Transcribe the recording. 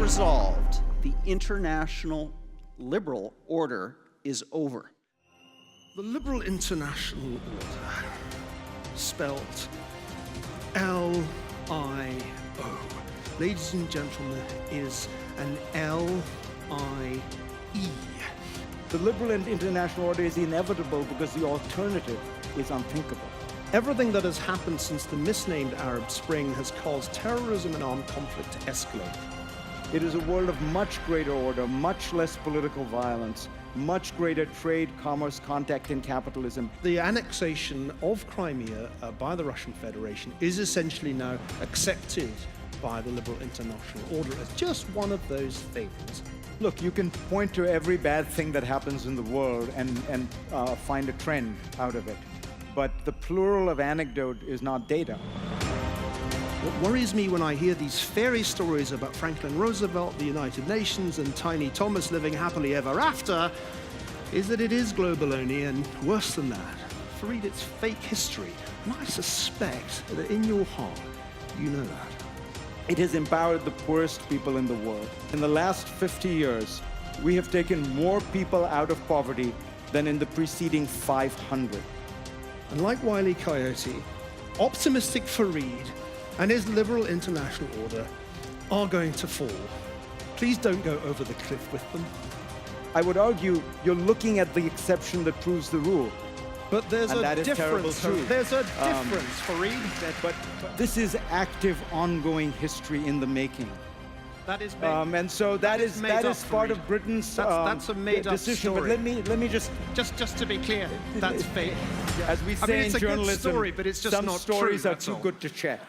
resolved. The international liberal order is over. The liberal international order, spelt L-I-O, ladies and gentlemen, is an L-I-E. The liberal and international order is inevitable because the alternative is unthinkable. Everything that has happened since the misnamed Arab Spring has caused terrorism and armed conflict to escalate. It is a world of much greater order, much less political violence, much greater trade, commerce, contact, and capitalism. The annexation of Crimea by the Russian Federation is essentially now accepted by the liberal international order as just one of those things. Look, you can point to every bad thing that happens in the world and find a trend out of it. But the plural of anecdote is not data. What worries me when I hear these fairy stories about Franklin Roosevelt, the United Nations, and Tiny Thomas living happily ever after is that it is global only, and worse than that, Fareed, it's fake history. And I suspect that in your heart, you know that. It has empowered the poorest people in the world. In the last 50 years, we have taken more people out of poverty than in the preceding 500. And like Wile E. Coyote, optimistic Fareed and his liberal international order are going to fall. Please don't go over the cliff with them. I would argue you're looking at the exception that proves the rule. But there's and a that is terrible difference. truth. There's a difference, Fareed. But this is active, ongoing history in the making. That is made, and so that is part of Britain's that's a made-up decision. story. But let me just to be clear, that's fake. As we say in it's a journalism, good story, but it's just some not stories true, are that's too all. good to check.